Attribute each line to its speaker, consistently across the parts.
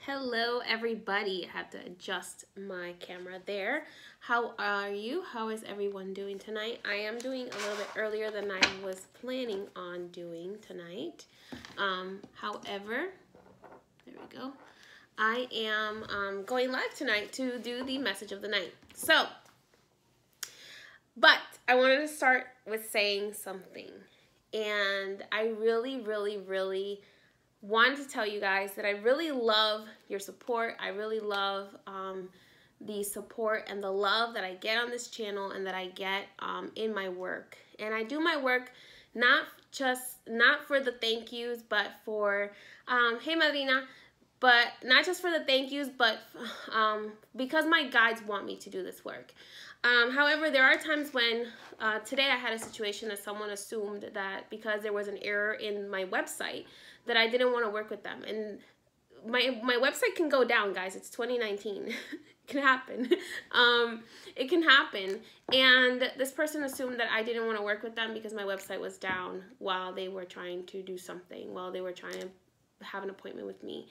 Speaker 1: Hello everybody. I have to adjust my camera there. How are you? How is everyone doing tonight? I am doing a little bit earlier than I was planning on doing tonight. However, there we go. I am going live tonight to do the message of the night. But I wanted to start with saying something. And I really wanted to tell you guys that I really love your support. I really love the support and the love that I get on this channel and that I get in my work. And I do my work not for the thank yous, but for, hey Madrina, but not just for the thank yous, but because my guides want me to do this work. However, there are times when, today I had a situation that someone assumed that because there was an error in my website that I didn't want to work with them. And my website can go down, guys. It's 2019. It can happen. It can happen. And this person assumed that I didn't want to work with them because my website was down while they were trying to do something, while they were trying to have an appointment with me.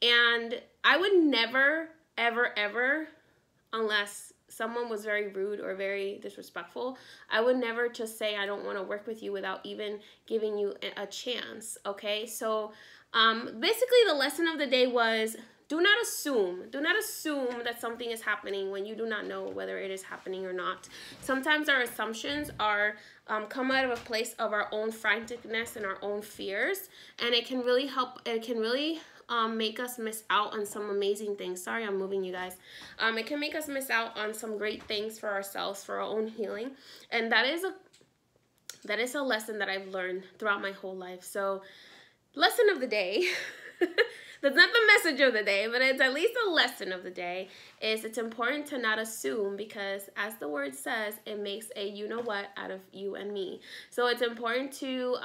Speaker 1: And I would never, ever, unless someone was very rude or very disrespectful, I would never just say I don't want to work with you without even giving you a chance, okay? So basically the lesson of the day was do not assume that something is happening when you do not know whether it is happening or not. Sometimes our assumptions are come out of a place of our own franticness and our own fears, and it can really make us miss out on some amazing things. Sorry, I'm moving you guys. It can make us miss out on some great things for ourselves, for our own healing. And that is a lesson that I've learned throughout my whole life. So, lesson of the day, that's not the message of the day, but it's at least a lesson of the day, is it's important to not assume, because as the word says, it makes a you-know-what out of you and me. So it's important to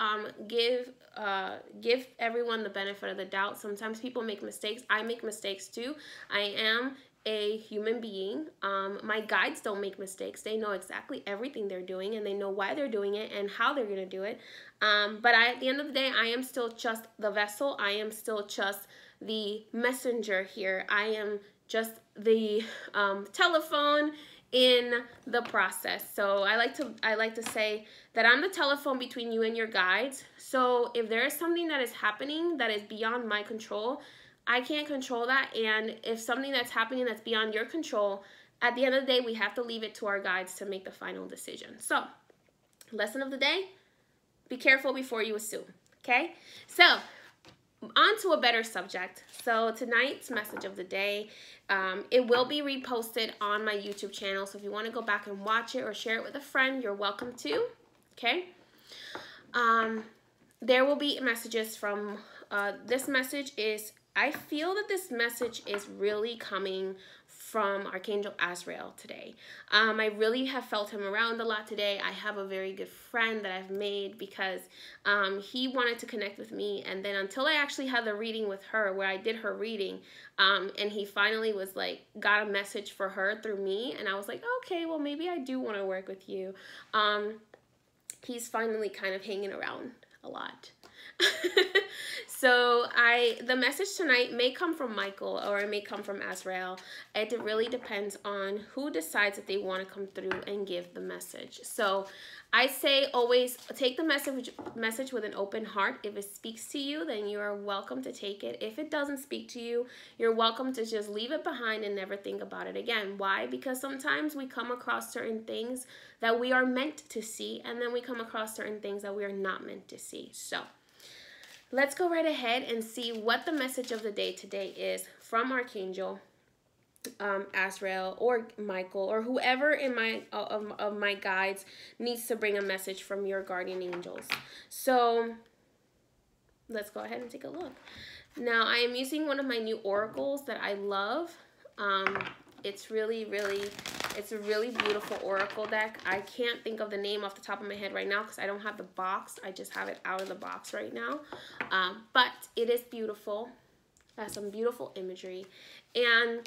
Speaker 1: give everyone the benefit of the doubt. Sometimes people make mistakes. I make mistakes too. I am a human being. My guides don't make mistakes. They know exactly everything they're doing, and they know why they're doing it and how they're going to do it. But at the end of the day, I am still just the vessel. I am still just the messenger here. I am just the telephone in the process. So I like to say that I'm the telephone between you and your guides. So if there is something that is happening that is beyond my control, I can't control that. And if something that's happening that's beyond your control, at the end of the day, we have to leave it to our guides to make the final decision. So, lesson of the day, be careful before you assume, okay? So, on to a better subject. So tonight's message of the day, it will be reposted on my YouTube channel. So if you want to go back and watch it or share it with a friend, you're welcome to, okay? There will be messages from, this message is, I feel that this message is really coming from Archangel Azrael today. I really have felt him around a lot today. I have a very good friend that I've made because he wanted to connect with me, and then until I actually had the reading with her, where I did her reading, and he finally was like, got a message for her through me, and I was like, okay, well maybe I do want to work with you. He's finally kind of hanging around a lot. So the message tonight may come from Michael, or it may come from Azrael. It really depends on who decides that they want to come through and give the message. So I say always take the message with an open heart. If it speaks to you, then you are welcome to take it. If it doesn't speak to you, you're welcome to just leave it behind and never think about it again. Why? Because sometimes we come across certain things that we are meant to see, and then we come across certain things that we are not meant to see. So let's go right ahead and see what the message of the day today is from Archangel Azrael or Michael, or whoever in my of my guides needs to bring a message from your guardian angels. So let's go ahead and take a look. Now I am using one of my new oracles that I love. It's it's a really beautiful oracle deck. I can't think of the name off the top of my head right now because I don't have the box. I just have it out of the box right now. But it is beautiful. It has some beautiful imagery. And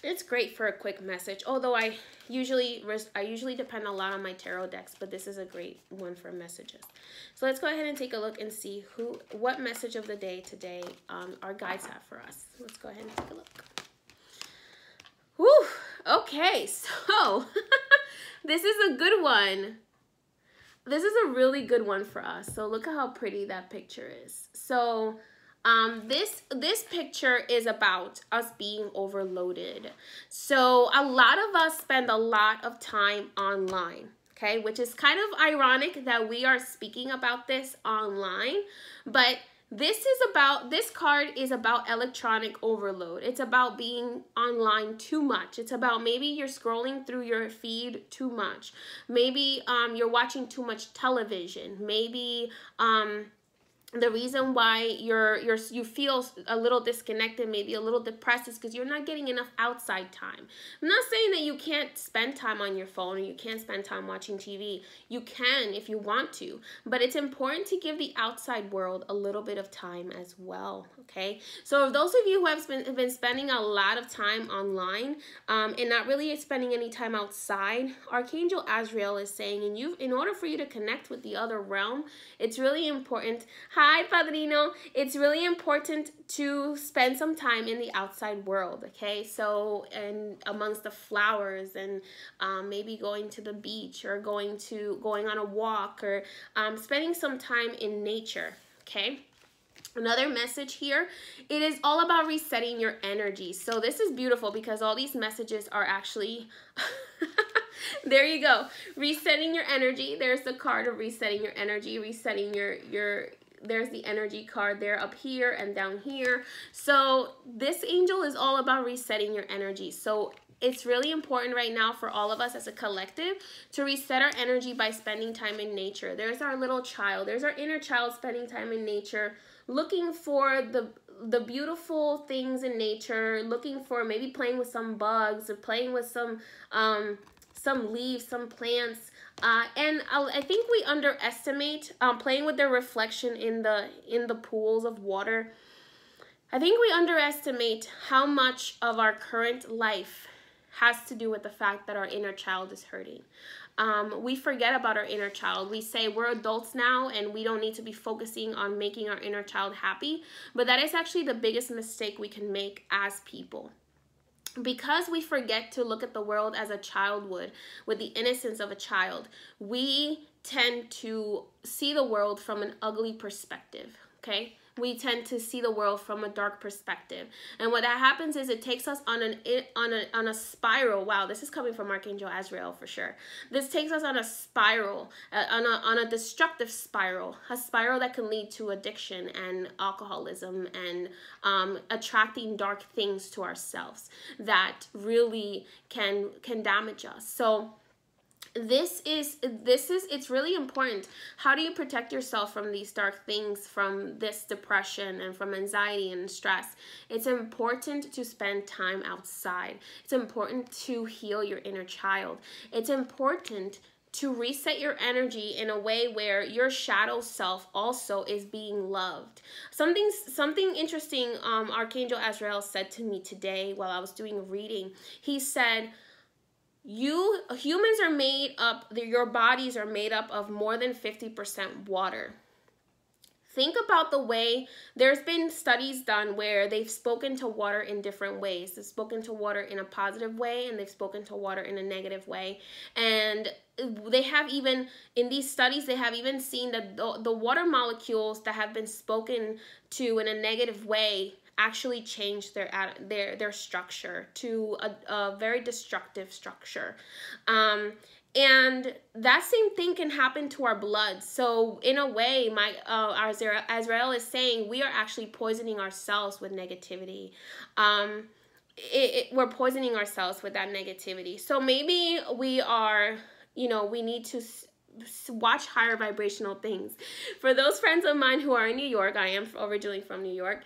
Speaker 1: It's great for a quick message, although I usually depend a lot on my tarot decks, but this is a great one for messages. So let's go ahead and take a look and see what message of the day today our guides have for us. Let's go ahead and take a look. Whew, okay, so this is a good one. This is a really good one for us. So look at how pretty that picture is. So this picture is about us being overloaded. So a lot of us spend a lot of time online, okay, which is kind of ironic that we are speaking about this online, but this card is about electronic overload. It's about being online too much. It's about maybe you're scrolling through your feed too much. Maybe you're watching too much television. Maybe the reason why you feel a little disconnected, maybe a little depressed, is because you're not getting enough outside time. I'm not saying that you can't spend time on your phone or you can't spend time watching TV. You can if you want to, but it's important to give the outside world a little bit of time as well, okay? So those of you who have been spending a lot of time online and not really spending any time outside, Archangel Azrael is saying, in order for you to connect with the other realm, it's really important. Hi, Padrino. It's really important to spend some time in the outside world, okay? So, and amongst the flowers, and maybe going to the beach, or going on a walk, or spending some time in nature, okay? Another message here, it is all about resetting your energy. So this is beautiful because all these messages are actually, there you go, resetting your energy. There's the card of resetting your energy, resetting there's the energy card there up here and down here. So this angel is all about resetting your energy. So it's really important right now for all of us as a collective to reset our energy by spending time in nature. There's our little child. There's our inner child spending time in nature, looking for the beautiful things in nature, looking for maybe playing with some bugs or playing with some leaves, some plants. And I think we underestimate playing with their reflection in the pools of water. I think we underestimate how much of our current life has to do with the fact that our inner child is hurting. We forget about our inner child. We say we're adults now and we don't need to be focusing on making our inner child happy. But that is actually the biggest mistake we can make as people. Because we forget to look at the world as a child would, with the innocence of a child, we tend to see the world from an ugly perspective, okay? We tend to see the world from a dark perspective. And what that happens is it takes us on a spiral. Wow, this is coming from Archangel Azrael for sure. This takes us on a spiral, on a destructive spiral, a spiral that can lead to addiction and alcoholism and attracting dark things to ourselves that really can damage us. So it's really important. How do you protect yourself from these dark things, from this depression and from anxiety and stress? It's important to spend time outside. It's important to heal your inner child. It's important to reset your energy in a way where your shadow self also is being loved. Something interesting Archangel Azrael said to me today while I was doing a reading. He said, humans are made up, your bodies are made up of more than 50% water. Think about the way, there's been studies done where they've spoken to water in different ways. They've spoken to water in a positive way and they've spoken to water in a negative way. And they have even, in these studies, they have even seen that the water molecules that have been spoken to in a negative way actually change their structure to a very destructive structure. And that same thing can happen to our blood. So in a way, Azrael is saying we are actually poisoning ourselves with negativity. We're poisoning ourselves with that negativity. So maybe we are, we need to watch higher vibrational things. For those friends of mine who are in New York, I am originally from New York.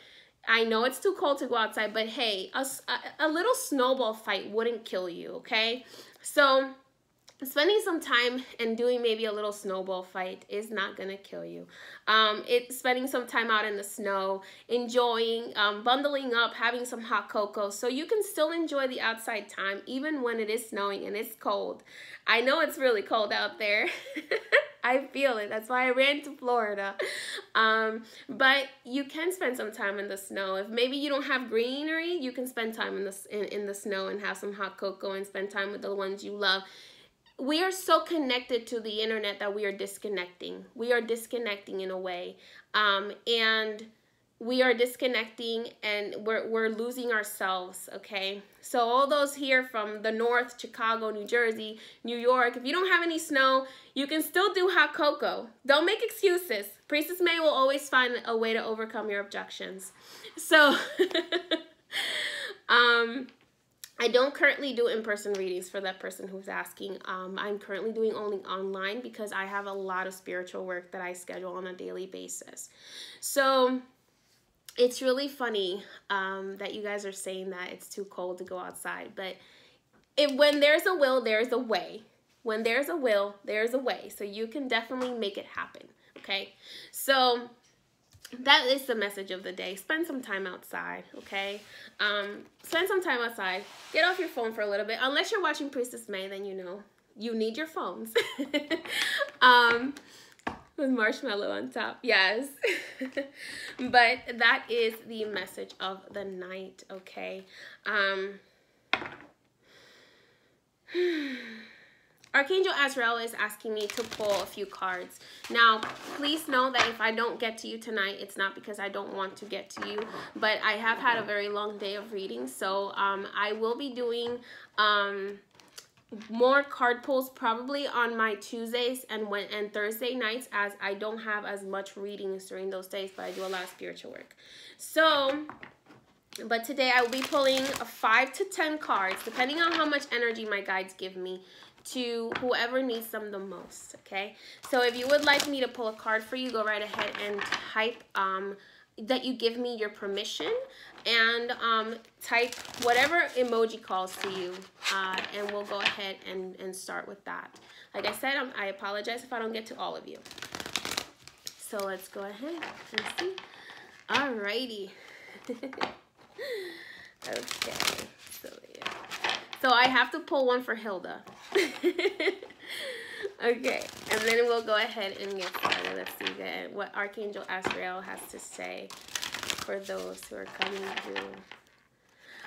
Speaker 1: I know it's too cold to go outside, but hey, a little snowball fight wouldn't kill you, okay? So spending some time and doing maybe a little snowball fight is not gonna kill you. It's spending some time out in the snow, enjoying, bundling up, having some hot cocoa, so you can still enjoy the outside time even when it is snowing and it's cold. I know it's really cold out there. I feel it. That's why I ran to Florida. But you can spend some time in the snow. If maybe you don't have greenery, you can spend time in the snow and have some hot cocoa and spend time with the ones you love. We are so connected to the internet that we are disconnecting. We are disconnecting in a way. And we are disconnecting and we're losing ourselves, okay? So all those here from the north, Chicago, New Jersey, New York, if you don't have any snow, you can still do hot cocoa. Don't make excuses. Priestess May will always find a way to overcome your objections. So, I don't currently do in-person readings for that person who's asking. I'm currently doing only online because I have a lot of spiritual work that I schedule on a daily basis. So it's really funny that you guys are saying that it's too cold to go outside. But when there's a will, there's a way. When there's a will, there's a way. So you can definitely make it happen, okay? So that is the message of the day. Spend some time outside, okay? Spend some time outside. Get off your phone for a little bit. Unless you're watching Priestess May, then you know you need your phones. With marshmallow on top, yes. But that is the message of the night, okay? Archangel Azrael is asking me to pull a few cards. Now, please know that if I don't get to you tonight, it's not because I don't want to get to you, but I have had a very long day of reading, so I will be doing more card pulls probably on my Tuesdays and Thursday nights, as I don't have as much readings during those days, but I do a lot of spiritual work. So, but today I will be pulling 5 to 10 cards, depending on how much energy my guides give me, to whoever needs them the most, okay? So if you would like me to pull a card for you, go right ahead and type that you give me your permission, and type whatever emoji calls to you, and we'll go ahead and start with that. Like I said, I apologize if I don't get to all of you. So let's go ahead and see. Alrighty. Okay, so yeah. So I have to pull one for Hilda. Okay, and then we'll go ahead and get started. Let's see what Archangel Azrael has to say for those who are coming through.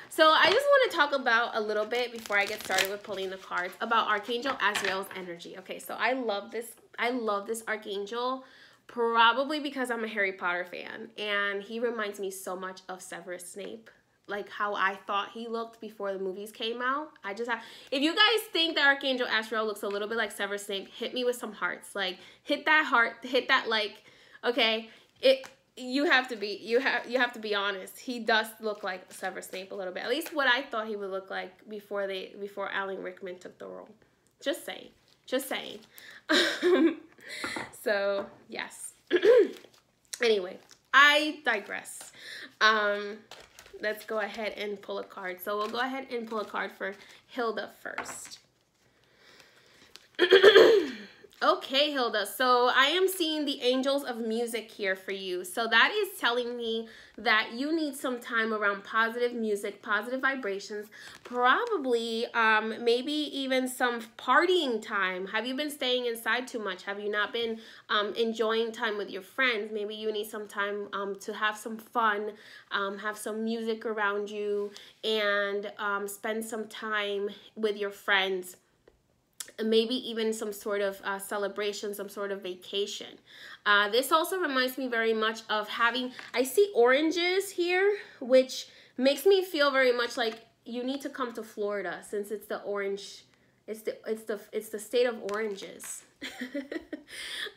Speaker 1: So I just want to talk about a little bit before I get started with pulling the cards about Archangel Azrael's energy. Okay, so I love this Archangel, probably because I'm a Harry Potter fan, and he reminds me so much of Severus Snape. Like how I thought he looked before the movies came out. If you guys think that Archangel Azrael looks a little bit like Severus Snape, hit me with some hearts. Like hit that heart, hit that like, okay, you have to be honest. He does look like Severus Snape a little bit. At least what I thought he would look like before Alan Rickman took the role. Just saying. Just saying. So, yes. Anyway, I digress. Let's go ahead and pull a card. So we'll go ahead and pull a card for Hilda first. Okay, Hilda, so I am seeing the angels of music here for you. So that is telling me that you need some time around positive music, positive vibrations, probably maybe even some partying time. Have you been staying inside too much? Have you not been enjoying time with your friends? Maybe you need some time to have some fun, have some music around you, and spend some time with your friends. Maybe even some sort of celebration, some sort of vacation. This also reminds me very much of I see oranges here, which makes me feel very much like you need to come to Florida, since it's the orange, it's the state of oranges.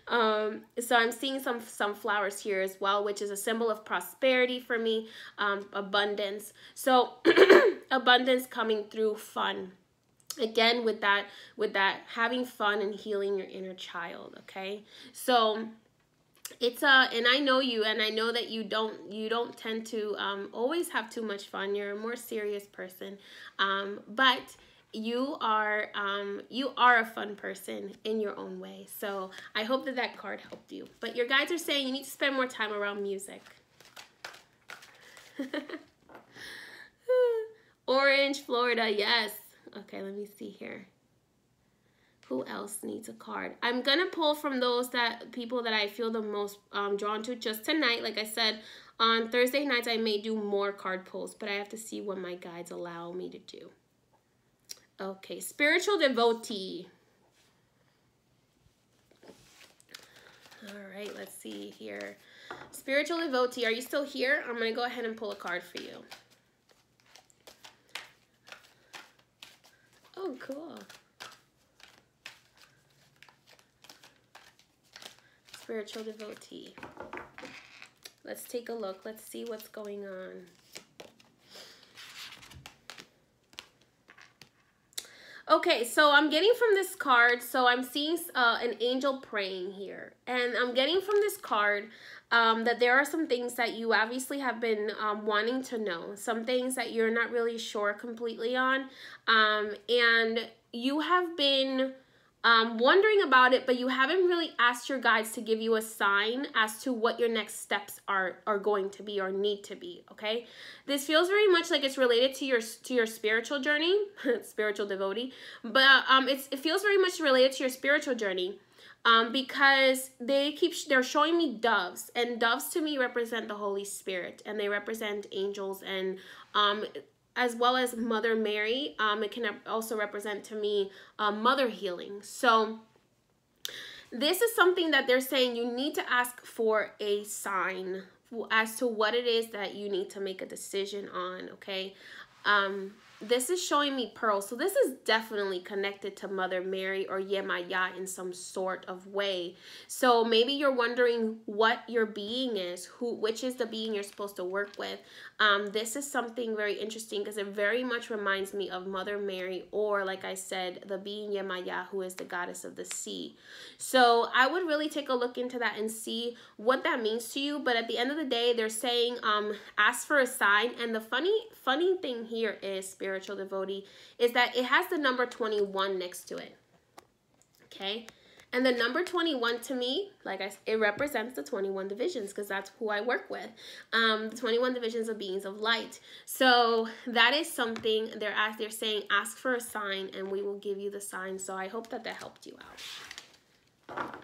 Speaker 1: So I'm seeing some flowers here as well, which is a symbol of prosperity for me, abundance. So abundance coming through fun. Again, with that having fun and healing your inner child, okay? So it's and I know you, and I know that you don't tend to always have too much fun. You're a more serious person, but you are a fun person in your own way. So I hope that that card helped you. But your guides are saying you need to spend more time around music. Orange, Florida, yes. Okay, let me see here. Who else needs a card? I'm gonna pull from those people that I feel the most drawn to just tonight. Like I said, on Thursday nights I may do more card pulls, but I have to see what my guides allow me to do. Okay, spiritual devotee. All right, let's see here. Spiritual devotee, are you still here? I'm gonna go ahead and pull a card for you. Oh, cool. Spiritual devotee. Let's take a look. Let's see what's going on. Okay, so I'm getting from this card, so I'm seeing an angel praying here. And I'm getting from this card that there are some things that you obviously have been wanting to know. Some things that you're not really sure completely on. And you have been wondering about it, but you haven't really asked your guides to give you a sign as to what your next steps are going to be or need to be. Okay, this feels very much like it's related to your spiritual journey, spiritual devotee, but it feels very much related to your spiritual journey, because they're showing me doves, and doves to me represent the Holy Spirit, and they represent angels, and as well as Mother Mary. It can also represent to me mother healing. So this is something that they're saying you need to ask for a sign as to what it is that you need to make a decision on, okay? This is showing me pearls. So this is definitely connected to Mother Mary or Yemaya in some sort of way. So maybe you're wondering what your being is, which is the being you're supposed to work with. This is something very interesting because it very much reminds me of Mother Mary, or like I said, the being Yemaya, who is the goddess of the sea. So I would really take a look into that and see what that means to you. But at the end of the day, they're saying ask for a sign. And the funny thing here is, spiritual devotee, is that it has the number 21 next to it. Okay, and the number 21 to me, it represents the 21 divisions, because that's who I work with, the 21 divisions of beings of light. So that is something they're saying ask for a sign and we will give you the sign. So I hope that helped you out.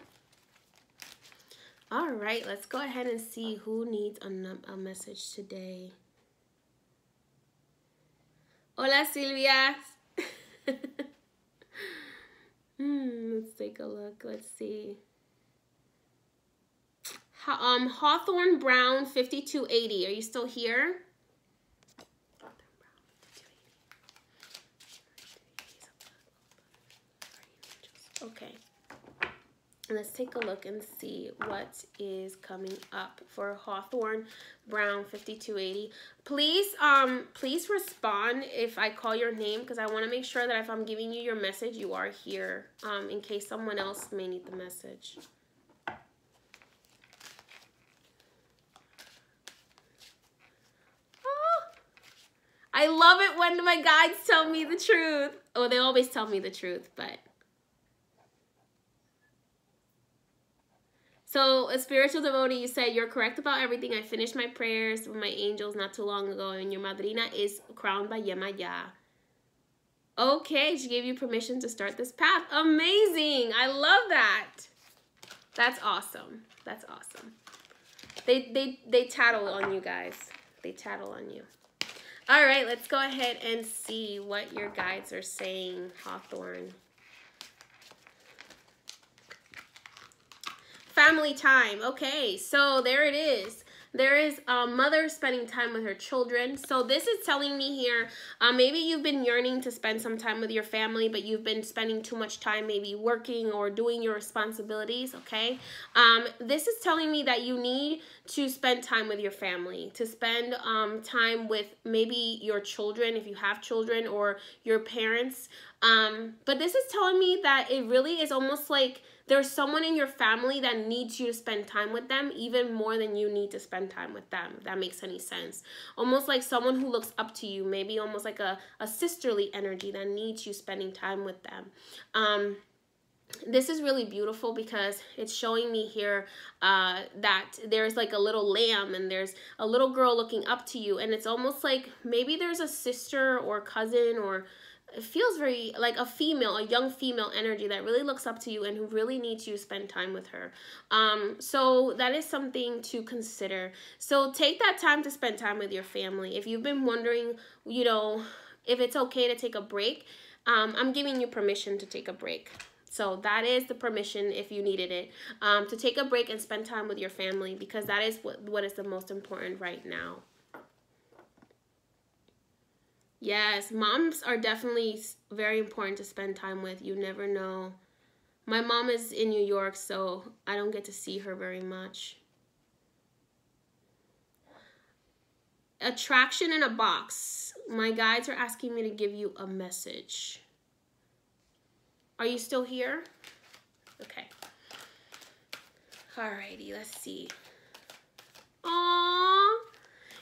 Speaker 1: All right, let's go ahead and see who needs a message today. Hola, Silvia. Let's take a look. Let's see. Hawthorne Brown 5280. Are you still here? Okay. Let's take a look and see what is coming up for Hawthorne Brown 5280. Please respond if I call your name, because I want to make sure that if I'm giving you your message, you are here, in case someone else may need the message. Oh, I love it when my guides tell me the truth. Oh, they always tell me the truth, but... So, a spiritual devotee, you said, you're correct about everything. I finished my prayers with my angels not too long ago, and your madrina is crowned by Yemaya. Okay, she gave you permission to start this path. Amazing. I love that. That's awesome. That's awesome. They tattle on you guys. They tattle on you. All right, let's go ahead and see what your guides are saying, Hawthorne. Family time. Okay, so there it is. There is a mother spending time with her children. So this is telling me here, maybe you've been yearning to spend some time with your family, but you've been spending too much time maybe working or doing your responsibilities, okay? This is telling me that you need to spend time with your family, to spend time with maybe your children, if you have children, or your parents. But this is telling me that it really is almost like there's someone in your family that needs you to spend time with them even more than you need to spend time with them, if that makes any sense. Almost like someone who looks up to you, maybe almost like a sisterly energy that needs you spending time with them. This is really beautiful because it's showing me here that there's like a little lamb and there's a little girl looking up to you, and it's almost like maybe there's a sister or cousin, or it feels very like a young female energy that really looks up to you and who really needs you to spend time with her. So that is something to consider. So take that time to spend time with your family. If you've been wondering, you know, if it's okay to take a break, I'm giving you permission to take a break. So that is the permission, if you needed it, to take a break and spend time with your family, because that is what is the most important right now. Yes, moms are definitely very important to spend time with. You never know. My mom is in New York, so I don't get to see her very much. Attraction in a box. My guides are asking me to give you a message. Are you still here? Okay. Alrighty, let's see. Aww.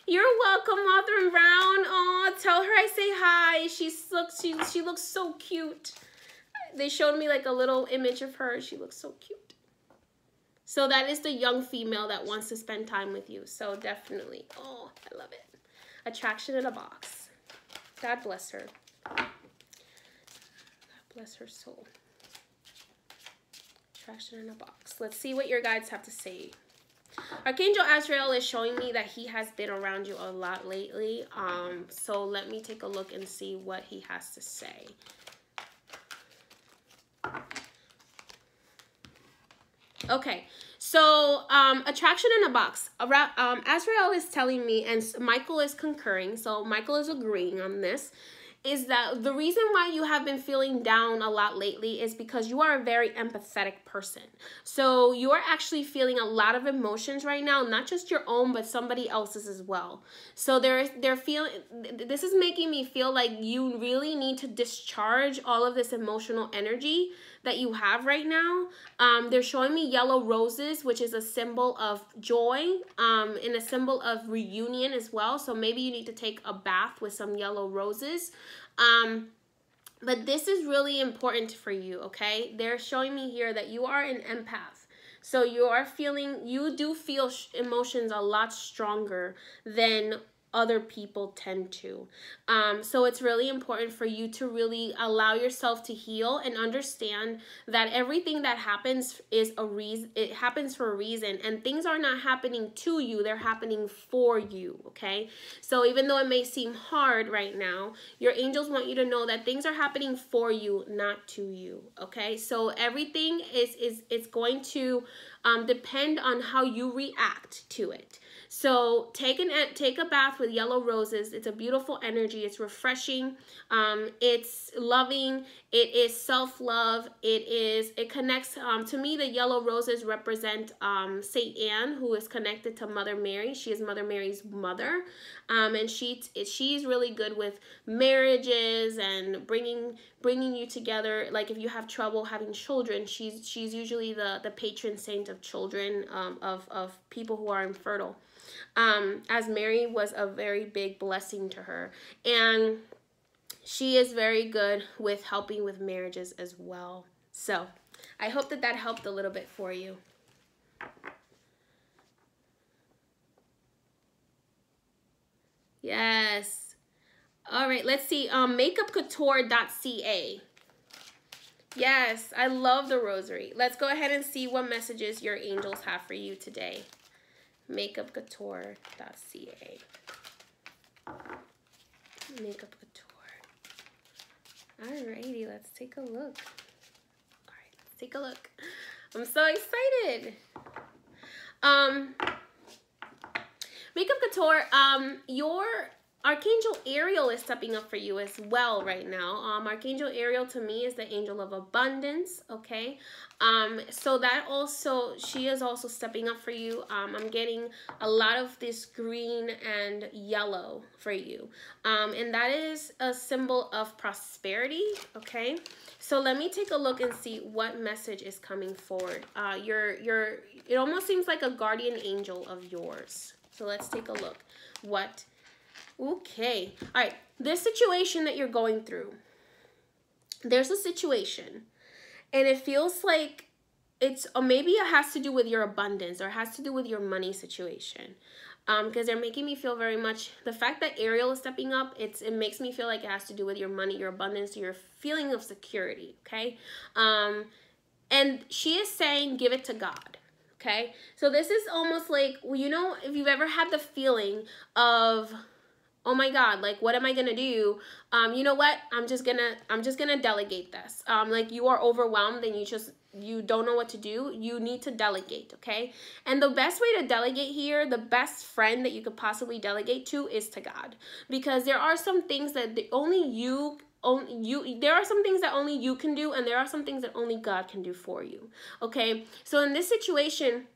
Speaker 1: You're welcome, Mother Brown. Aw, tell her I say hi. She looks so cute. They showed me like a little image of her. She looks so cute. So that is the young female that wants to spend time with you. So definitely. Oh, I love it. Attraction in a box. God bless her. Bless her soul. Attraction in a box. Let's see what your guides have to say. Archangel Azrael is showing me that he has been around you a lot lately. So let me take a look and see what he has to say. Okay, so attraction in a box. Azrael is telling me, and Michael is concurring, so Michael is agreeing on this, is that the reason why you have been feeling down a lot lately is because you are a very empathetic person. So you are actually feeling a lot of emotions right now, not just your own, but somebody else's as well. So they're feeling, this is making me feel like you really need to discharge all of this emotional energy that you have right now. They're showing me yellow roses, which is a symbol of joy, and a symbol of reunion as well. So maybe you need to take a bath with some yellow roses. But this is really important for you, okay? They're showing me here that you are an empath. So you do feel emotions a lot stronger than other people tend to. So it's really important for you to really allow yourself to heal and understand that everything that happens is a reason. It happens for a reason, and things are not happening to you, they're happening for you, okay? So even though it may seem hard right now, your angels want you to know that things are happening for you, not to you, okay? So everything is going to depend on how you react to it. So take a bath with yellow roses. It's a beautiful energy. It's refreshing. It's loving. It is self-love. It connects, to me, the yellow roses represent Saint Anne, who is connected to Mother Mary. She is Mother Mary's mother. And she's really good with marriages and bringing you together. Like if you have trouble having children, she's usually the patron saint of children, of people who are infertile. As Mary was a very big blessing to her. And she is very good with helping with marriages as well. So I hope that helped a little bit for you. Yes. All right, let's see. Makeupcouture.ca. Yes, I love the rosary. Let's go ahead and see what messages your angels have for you today. Makeupcouture.ca. Makeup Couture. Alrighty, let's take a look. Alright, let's take a look. I'm so excited. Makeup Couture, your Archangel Ariel is stepping up for you as well right now. Archangel Ariel to me is the angel of abundance, okay? So that also, she is also stepping up for you. I'm getting a lot of this green and yellow for you. And that is a symbol of prosperity, okay? So let me take a look and see what message is coming forward. It almost seems like a guardian angel of yours. So let's take a look. Okay. All right. This situation that you're going through, there's a situation, and it feels like maybe it has to do with your abundance, or it has to do with your money situation. Because they're making me feel very much, the fact that Ariel is stepping up, it makes me feel like it has to do with your money, your abundance, your feeling of security, okay? And she is saying, give it to God, okay? So this is almost like, you know, if you've ever had the feeling of, oh my God, like, what am I gonna do? You know what? I'm just gonna delegate this. Like, you are overwhelmed and you don't know what to do. You need to delegate, okay? And the best way to delegate here, the best friend that you could possibly delegate to is to God. Because there are some things that there are some things that only you can do, and there are some things that only God can do for you, okay? So in this situation,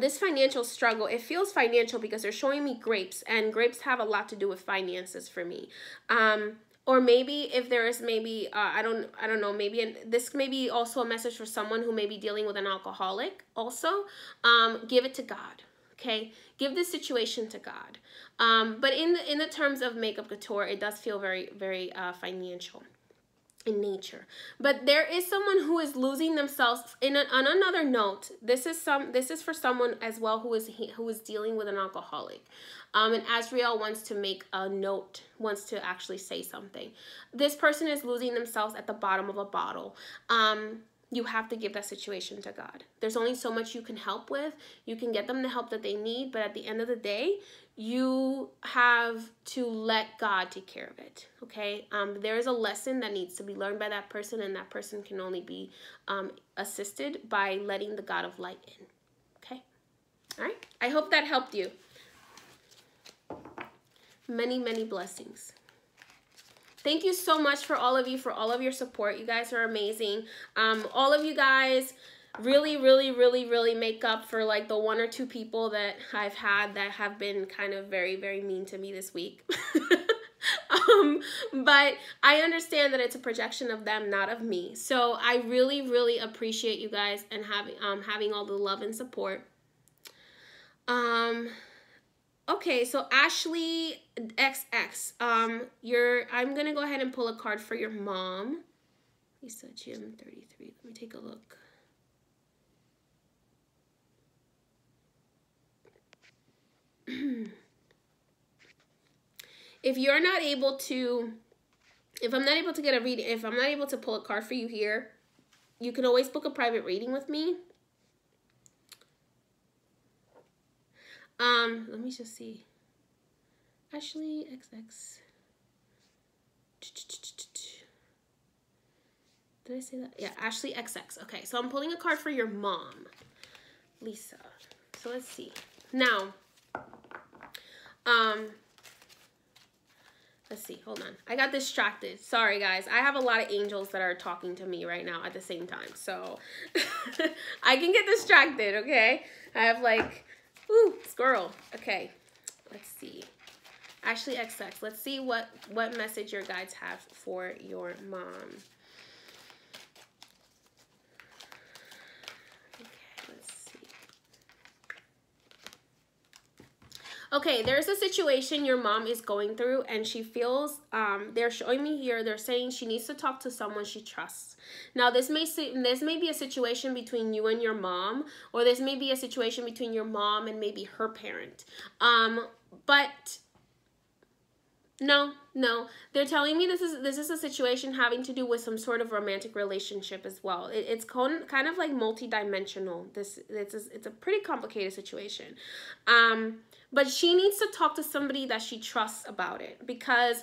Speaker 1: this financial struggle, it feels financial because they're showing me grapes, and grapes have a lot to do with finances for me. Or maybe if there is I don't know, this may be also a message for someone who may be dealing with an alcoholic also. Give it to God, okay? Give this situation to God. But in the terms of Makeup Couture, it does feel very, very financial in nature. But there is someone who is losing themselves. On another note, this is for someone as well who is dealing with an alcoholic. And Azrael wants to make a note, wants to actually say something. This person is losing themselves at the bottom of a bottle. You have to give that situation to God. There's only so much you can help with. You can get them the help that they need, but at the end of the day, you have to let God take care of it, okay? There is a lesson that needs to be learned by that person, and that person can only be assisted by letting the God of light in, okay? All right? I hope that helped you. Many, many blessings. Thank you so much for all of your support. You guys are amazing. All of you guys really, really, really, really make up for like the one or two people that I've had that have been kind of very, very mean to me this week. But I understand that it's a projection of them, not of me. So I really, really appreciate you guys and having all the love and support. Okay, so Ashley XX, I'm gonna go ahead and pull a card for your mom. Lisa Jim 33. Let me take a look. If I'm not able to get a reading, if I'm not able to pull a card for you here, you can always book a private reading with me. Let me just see. Ashley XX. Did I say that? Yeah, Ashley XX. Okay, so I'm pulling a card for your mom, Lisa. So let's see. Now, let's see. Hold on. I got distracted. Sorry, guys. I have a lot of angels that are talking to me right now at the same time. So I can get distracted, okay? I have like, ooh, squirrel. Okay, let's see. Ashley XX. Let's see what message your guides have for your mom. Okay, there's a situation your mom is going through, and she feels, they're showing me here, they're saying she needs to talk to someone she trusts. Now, this may be a situation between you and your mom, or this may be a situation between your mom and maybe her parent. But no, they're telling me this is a situation having to do with some sort of romantic relationship as well. It's kind of like multi-dimensional. It's a pretty complicated situation. But she needs to talk to somebody that she trusts about it, because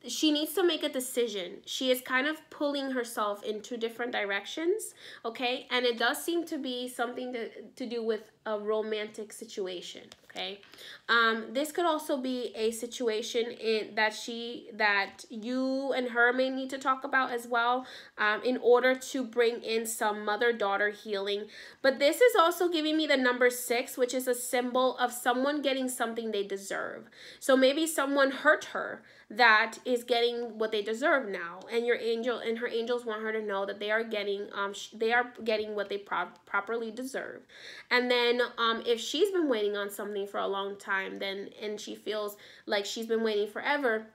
Speaker 1: she needs to make a decision. She is kind of pulling herself in two different directions, okay? And it does seem to be something to do with a romantic situation, okay? This could also be a situation that you and her may need to talk about as well, in order to bring in some mother-daughter healing. But this is also giving me the number 6, which is a symbol of someone getting something they deserve. So maybe someone hurt her that is getting what they deserve now, and your angel and her angels want her to know that they are getting what they properly deserve. And then if she's been waiting on something for a long time, then and she feels like she's been waiting forever,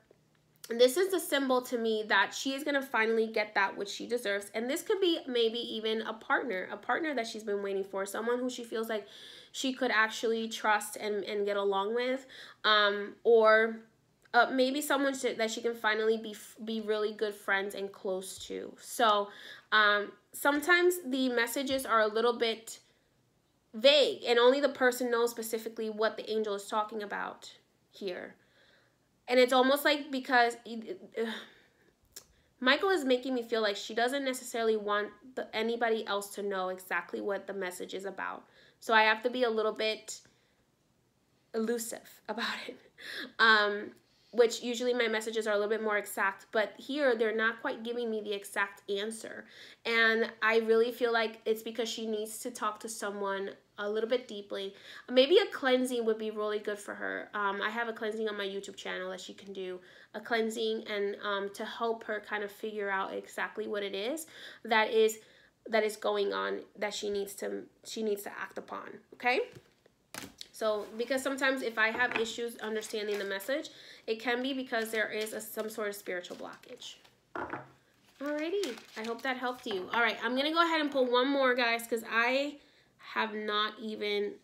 Speaker 1: this is a symbol to me that she is going to finally get that which she deserves. And this could be maybe even a partner that she's been waiting for, someone who she feels like she could actually trust and get along with, or maybe someone that she can finally be really good friends and close to. So sometimes the messages are a little bit vague, and only the person knows specifically what the angel is talking about here. And it's almost like, because Michael is making me feel like she doesn't necessarily want anybody else to know exactly what the message is about. So I have to be a little bit elusive about it. Which usually my messages are a little bit more exact, but here they're not quite giving me the exact answer. And I really feel like it's because she needs to talk to someone a little bit deeply. Maybe a cleansing would be really good for her. I have a cleansing on my YouTube channel that she can do, a cleansing, and to help her kind of figure out exactly what it is that is going on, that she needs to act upon, okay? So, because sometimes if I have issues understanding the message, it can be because there is some sort of spiritual blockage. Alrighty, I hope that helped you. All right, I'm going to go ahead and pull one more, guys, because I have not even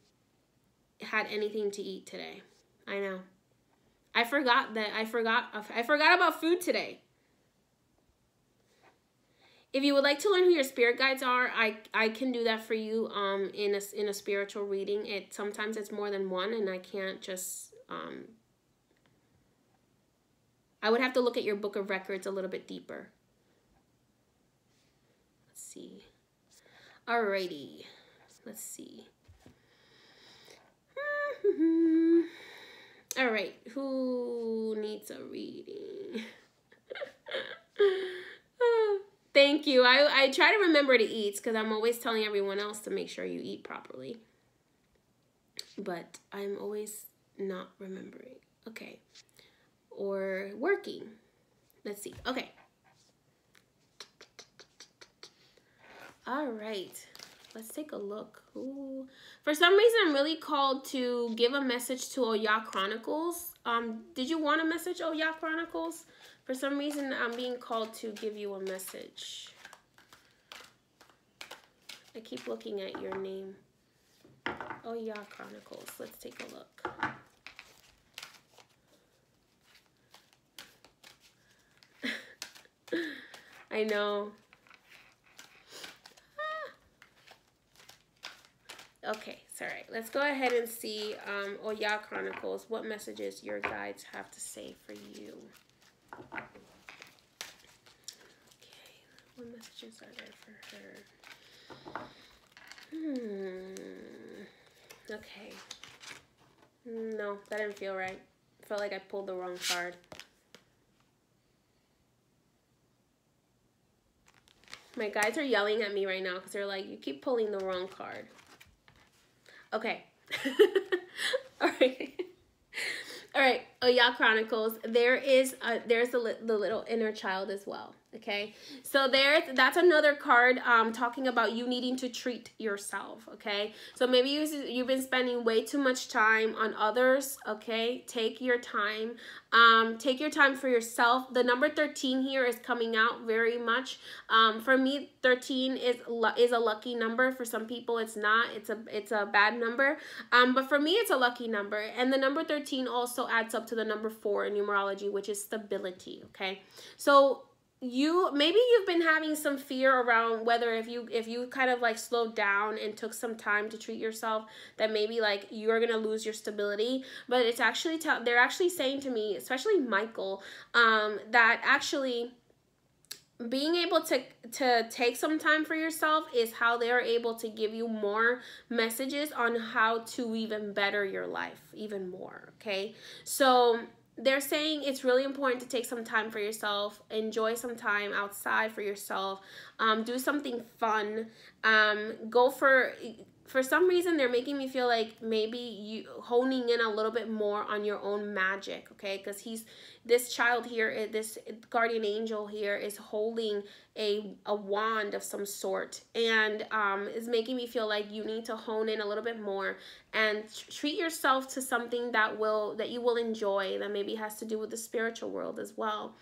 Speaker 1: had anything to eat today. I know. I forgot about food today. If you would like to learn who your spirit guides are, I can do that for you in a spiritual reading. Sometimes it's more than one, and I can't just I would have to look at your book of records a little bit deeper. Let's see. Alrighty. Let's see. All right, who needs a reading? Thank you. I try to remember to eat, because I'm always telling everyone else to make sure you eat properly. But I'm always not remembering. Okay. Or working. Let's see. Okay. All right. Let's take a look. Ooh. For some reason, I'm really called to give a message to Oya Chronicles. Did you want a message, Oya Chronicles? For some reason, I'm being called to give you a message. I keep looking at your name. Oya Chronicles. Let's take a look. I know. Okay, it's all right. Let's go ahead and see, Oya Chronicles, what messages your guides have to say for you. Okay, what messages are there for her? Okay. No, that didn't feel right. I felt like I pulled the wrong card. My guides are yelling at me right now because they're like, you keep pulling the wrong card. Okay. All right. All right, Oya Chronicles, there's the little inner child as well, okay? So that's another card talking about you needing to treat yourself, okay? So maybe you've been spending way too much time on others, okay? Take your time. Take your time for yourself. The number 13 here is coming out very much. For me, 13 is a lucky number. For some people, it's not. It's a bad number. But for me, it's a lucky number. And the number 13 also adds up to the number 4 in numerology, which is stability, okay? So maybe you've been having some fear around whether if you kind of like slowed down and took some time to treat yourself, that maybe like you're gonna lose your stability. But it's actually they're actually saying to me, especially Michael, that actually being able to take some time for yourself is how they're able to give you more messages on how to even better your life even more. Okay, so they're saying it's really important to take some time for yourself, enjoy some time outside for yourself, do something fun, go for some reason they're making me feel like maybe you honing in a little bit more on your own magic, okay? Because this child here, this guardian angel here is holding a wand of some sort, and is making me feel like you need to hone in a little bit more and treat yourself to something that you will enjoy, that maybe has to do with the spiritual world as well.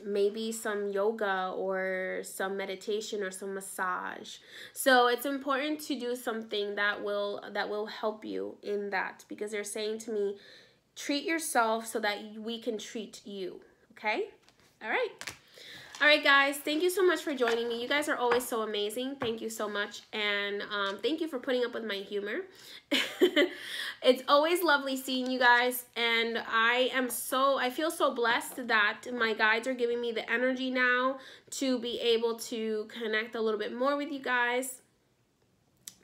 Speaker 1: Maybe some yoga or some meditation or some massage. So it's important to do something that will help you in that, because they're saying to me, treat yourself so that we can treat you. Okay? All right, guys, thank you so much for joining me. You guys are always so amazing. Thank you so much. And thank you for putting up with my humor. It's always lovely seeing you guys. And I feel so blessed that my guides are giving me the energy now to be able to connect a little bit more with you guys.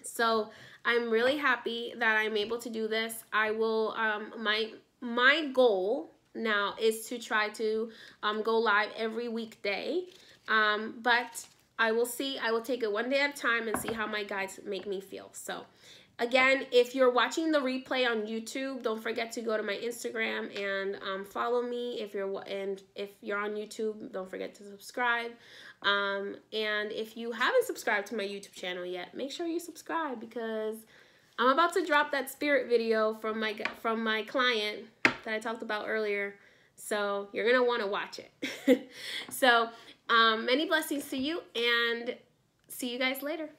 Speaker 1: So I'm really happy that I'm able to do this. I will, my goal now is to try to go live every weekday, but I will see. I will take it one day at a time and see how my guides make me feel. So again, if you're watching the replay on YouTube, don't forget to go to my Instagram and follow me. If you're on YouTube, don't forget to subscribe. And if you haven't subscribed to my YouTube channel yet, make sure you subscribe, because I'm about to drop that spirit video from my client that I talked about earlier. So you're going to want to watch it. So many blessings to you, and see you guys later.